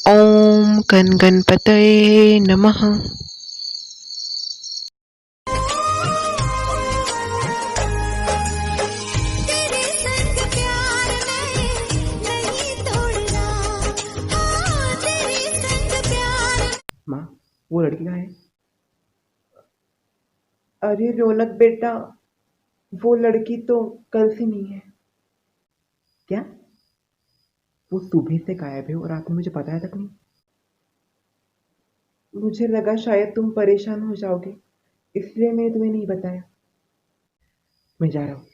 ओम गण गणपतये नमः। माँ, वो लड़की कहाँ है? अरे रौनक बेटा, वो लड़की तो कल से नहीं है। क्या? वो सुबह से गायब है और आपने मुझे बताया तक नहीं। मुझे लगा शायद तुम परेशान हो जाओगे, इसलिए मैंने तुम्हें नहीं बताया। मैं जा रहा हूँ।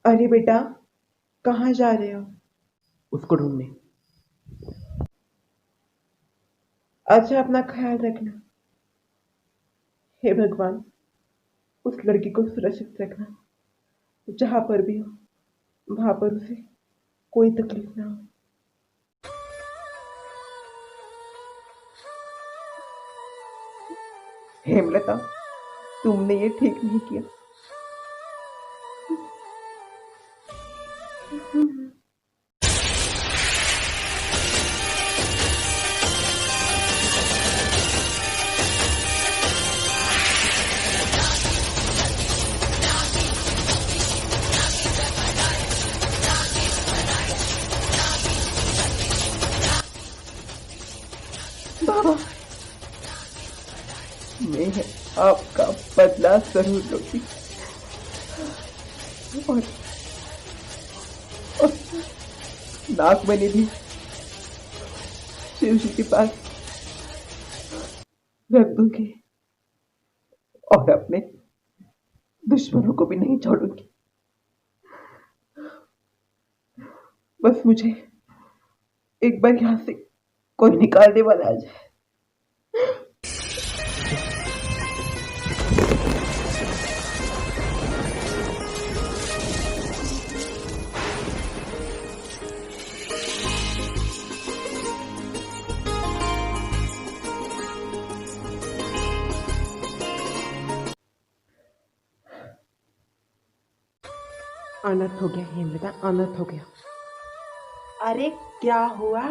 अरे बेटा, कहाँ जा रहे हो? उसको ढूंढने। अच्छा, अपना ख्याल रखना। हे भगवान, उस लड़की को सुरक्षित रखना। जहाँ पर भी हो, वहाँ पर उसे कोई तकलीफ ना हो। हेमलता, तुमने ये ठीक नहीं किया। बाबा, मैं आपका बदला जरूर लूंगी। और, और नाग बनी भी शिव जी के पास रख दूंगी और अपने दुश्मनों को भी नहीं छोड़ूंगी। बस मुझे एक बार यहाँ से कोई निकालने वाला आ जाए। अनर्थ हो गया हेमलता, अनर्थ हो गया। अरे क्या हुआ?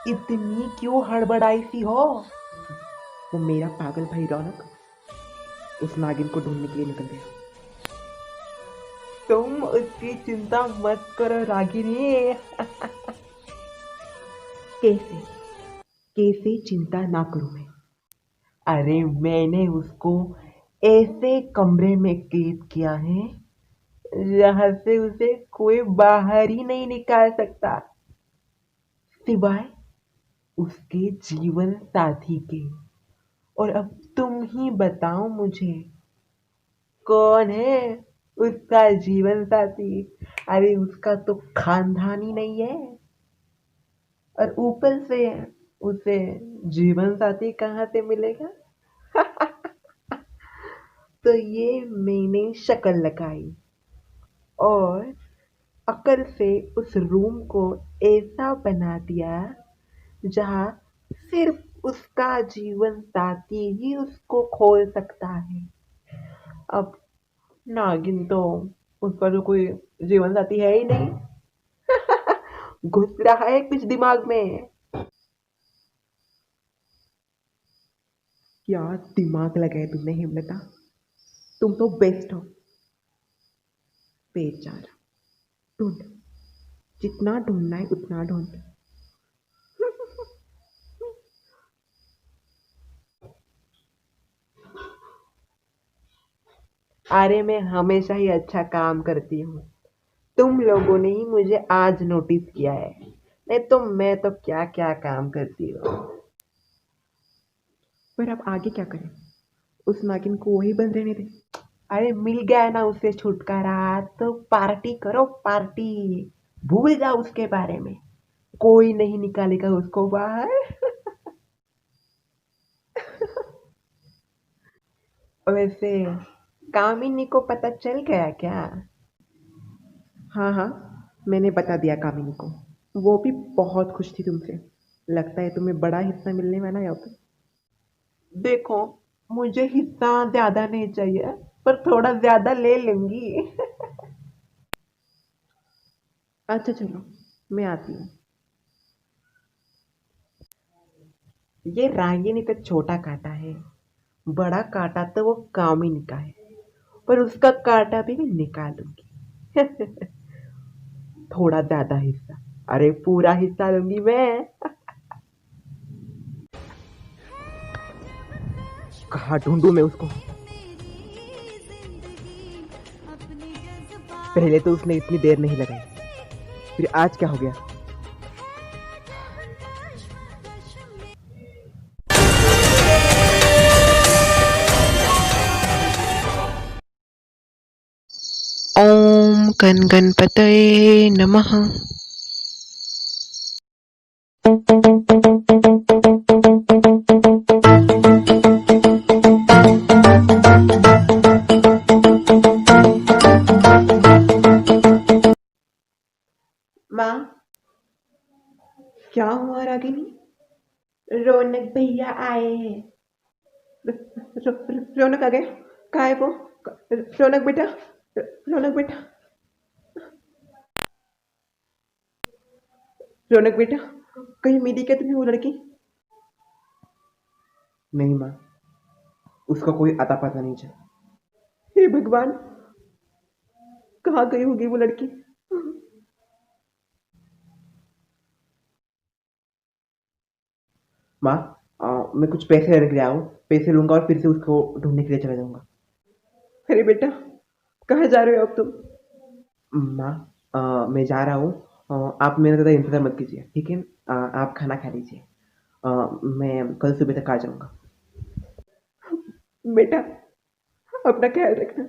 इतनी क्यों हड़बड़ाई सी हो? वो मेरा पागल भाई रौनक उस नागिन को ढूंढने के लिए निकल गया। तुम उसकी चिंता मत करो रागिनी। कैसे? कैसे चिंता ना करूं मैं? अरे मैंने उसको ऐसे कमरे में कैद किया है जहां से उसे कोई बाहर ही नहीं निकाल सकता, सिवाय उसके जीवन साथी के। और अब तुम ही बताओ मुझे, कौन है उसका जीवन साथी? अरे उसका तो खानदान ही नहीं है, और ऊपर से उसे जीवन साथी कहाँ से मिलेगा? तो ये मैंने शक्ल लगाई और अकल से उस रूम को ऐसा बना दिया जहाँ सिर्फ उसका जीवन साथी ही उसको खोल सकता है। अब नागिन तो, उसका जो कोई जीवन साथी है ही नहीं। घुस रहा है कुछ दिमाग में। क्या दिमाग लगाया तुमने हेमलता? तुम तो बेस्ट हो। पेट जा रहा, ढूंढ। जितना ढूंढना है उतना ढूंढ। अरे मैं हमेशा ही अच्छा काम करती हूँ, तुम लोगों ने ही मुझे आज नोटिस किया है, नहीं तो मैं तो क्या क्या काम करती हूँ। पर अब आगे क्या करें? उस नागिन को वही बंद रहने दे? अरे मिल गया ना उससे छुटकारा, तो पार्टी करो पार्टी। भूल जाओ उसके बारे में, कोई नहीं निकालेगा उसको बाहर। वैसे कामिनी को पता चल गया क्या? हाँ हाँ, मैंने बता दिया कामिनी को। वो भी बहुत खुश थी तुमसे। लगता है तुम्हें बड़ा हिस्सा मिलने वाला है अब। देखो, मुझे हिस्सा ज्यादा नहीं चाहिए, पर थोड़ा ज्यादा ले लूंगी। अच्छा चलो, मैं आती हूँ। ये रागिनी तो छोटा कांटा है, बड़ा कांटा तो वो कामिनी का है, पर उसका कांटा भी मैं निकालूंगी। थोड़ा ज्यादा हिस्सा, अरे पूरा हिस्सा लूंगी मैं। कहाँ ढूंढूं मैं उसको? पहले तो उसने इतनी देर नहीं लगाई, फिर आज क्या हो गया? ॐ गणगणपतये नमः। माँ, क्या हुआ रागिनी? रौनक भैया आए हैं। रौनक आ गया? कहाँ है वो? रौनक बेटा, रौनक बेटा, रौनक बेटा, कहीं मिली क्या तुम्हें वो लड़की? नहीं माँ, उसका कोई अता पता नहीं चला। हे भगवान, कहाँ गई होगी वो लड़की? माँ, मैं कुछ पैसे रख ले आऊँ, पैसे लूंगा और फिर से उसको ढूंढने के लिए चला जाऊंगा। अरे बेटा, कहाँ जा रहे हो अब तुम? माँ, मैं जा रहा हूँ। आप मेरा ज़्यादा इंतज़ार मत कीजिए, ठीक है? आप खाना खा लीजिए। मैं कल सुबह तक आ जाऊँगा। बेटा, अपना ख्याल रखना।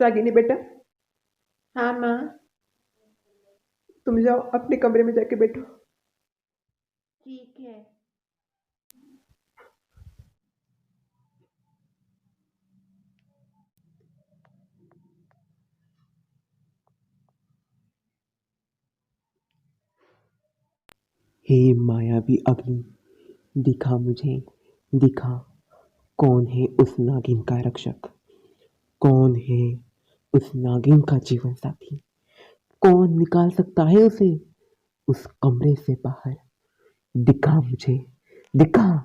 रागिनी बेटा। हाँ माँ। तुम जाओ अपने कमरे में जाके बैठो। ठीक है। हे मायावी अग्नि, दिखा मुझे, दिखा कौन है उस नागिन का रक्षक, कौन है उस नागिन का जीवन साथी, कौन निकाल सकता है उसे उस कमरे से बाहर? दिखा मुझे, दिखा।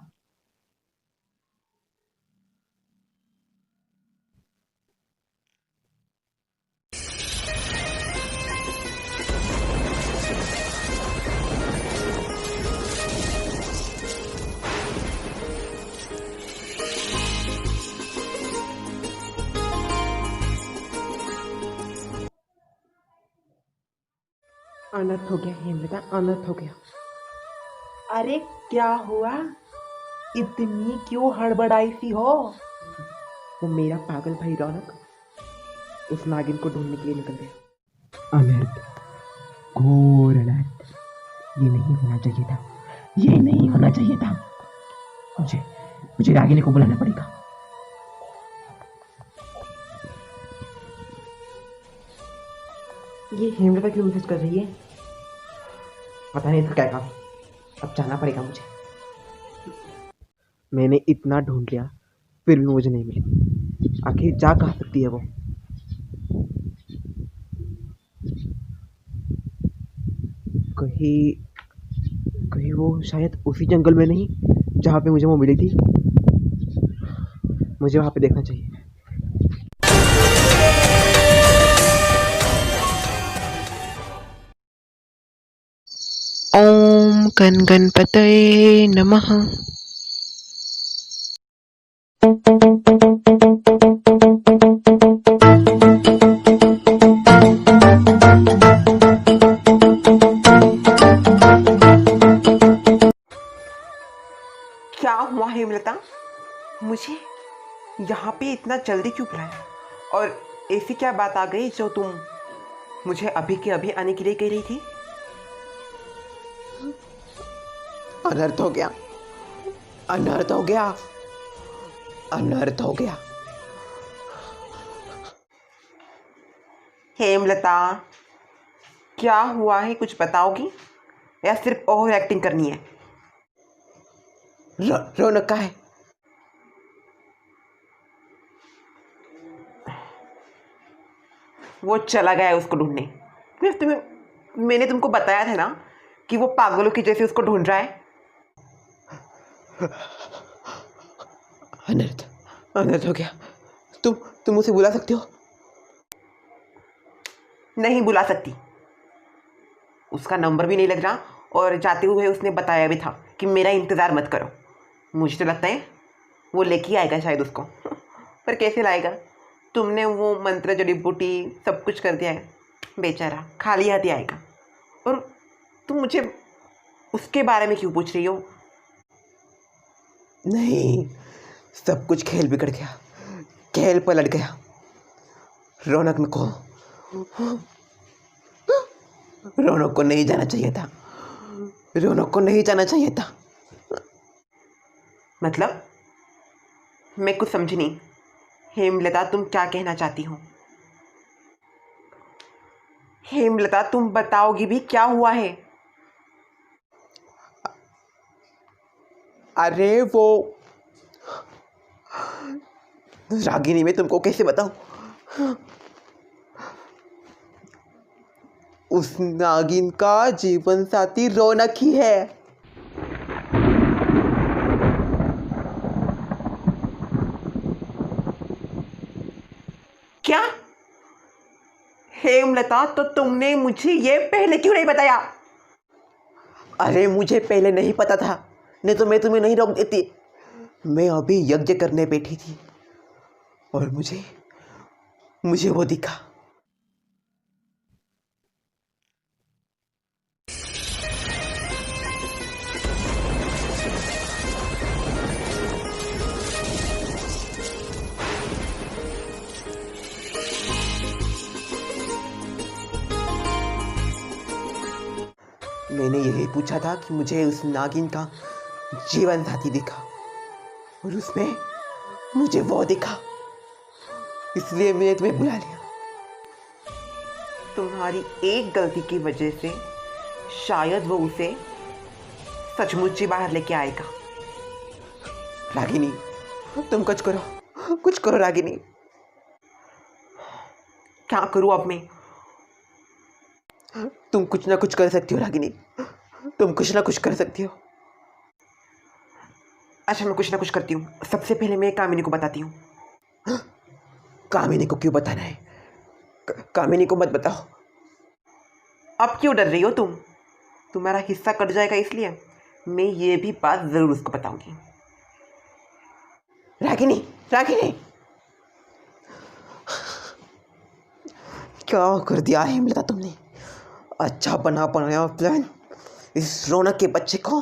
अनर्थ हो गया हेमलता, अनर्थ हो गया। अरे क्या हुआ? इतनी क्यों हड़बड़ाई सी हो? वो मेरा पागल भाई रौनक उस नागिन को ढूंढने के लिए निकल गया। अनर्थ, घोर अनर्थ। ये नहीं होना चाहिए था, ये नहीं होना चाहिए था। मुझे मुझे रागिनी को बुलाना पड़ेगा। ये हेमलता क्यों मैसेज कर रही है? पता नहीं इसका क्या काम। अब जाना पड़ेगा मुझे। मैंने इतना ढूंढ लिया, फिर भी मुझे नहीं मिली। आखिर जा कहाँ सकती है वो? कहीं कहीं वो शायद उसी जंगल में नहीं जहाँ पे मुझे वो मिली थी। मुझे वहाँ पे देखना चाहिए। ॐ गणगणपतये नमः। क्या हुआ हेमलता? मुझे यहाँ पे इतना जल्दी क्यों बुलाया? और ऐसी क्या बात आ गई जो तुम मुझे अभी के अभी आने के लिए कह रही थी? अनर्थ हो गया, अनर्थ हो गया, अनर्थ हो गया। हेमलता, क्या हुआ है, कुछ बताओगी या सिर्फ ओवर एक्टिंग करनी है? रौनक का है। वो चला गया है उसको ढूंढने। मैं तुम्हें मैंने तुमको बताया था ना कि वो पागलों की जैसे उसको ढूंढ रहा है। अनर्थ अनर्थ हो गया। तुम उसे बुला सकते हो? नहीं बुला सकती, उसका नंबर भी नहीं लग रहा, और जाते हुए उसने बताया भी था कि मेरा इंतज़ार मत करो। मुझे तो लगता है वो लेके आएगा शायद उसको। पर कैसे लाएगा? तुमने वो मंत्र जड़ी बूटी सब कुछ कर दिया है, बेचारा खाली हाथ ही आएगा। और तुम मुझे उसके बारे में क्यों पूछ रही हो? नहीं, सब कुछ खेल बिगड़ गया, खेल पलट गया। रौनक को नहीं जाना चाहिए था, रौनक को नहीं जाना चाहिए था। मतलब? मैं कुछ समझी नहीं। हेमलता, तुम क्या कहना चाहती हो? हेमलता, तुम बताओगी भी क्या हुआ है? अरे वो रागिनी, मैं तुमको कैसे बताऊं? उस नागिन का जीवन साथी रौनक ही है। क्या? हेमलता, तो तुमने मुझे ये पहले क्यों नहीं बताया? अरे मुझे पहले नहीं पता था, नहीं तो मैं तुम्हें नहीं रोक देती। मैं अभी यज्ञ करने बैठी थी और मुझे वो दिखा। मैंने यही पूछा था कि मुझे उस नागिन का जीवन साथी दिखा, और उसमें मुझे वो दिखा, इसलिए मैंने तुम्हें बुला लिया। तुम्हारी एक गलती की वजह से शायद वो उसे सचमुच ही बाहर लेके आएगा। रागिनी, तुम कुछ करो रागिनी। क्या करूं अब मैं? तुम कुछ ना कुछ कर सकती हो रागिनी, तुम कुछ ना कुछ कर सकती हो। अच्छा, मैं कुछ ना कुछ करती हूँ। सबसे पहले मैं कामिनी को बताती हूँ। कामिनी को क्यों बताना है? कामिनी को मत बताओ। अब क्यों डर रही हो तुम? तुम्हारा हिस्सा कट जाएगा इसलिए? मैं ये भी बात ज़रूर उसको बताऊंगी। रागिनी, रागिनी, क्या कर दिया है हेमलता तुमने? अच्छा बनाया प्लान इस रौनक के बच्चे को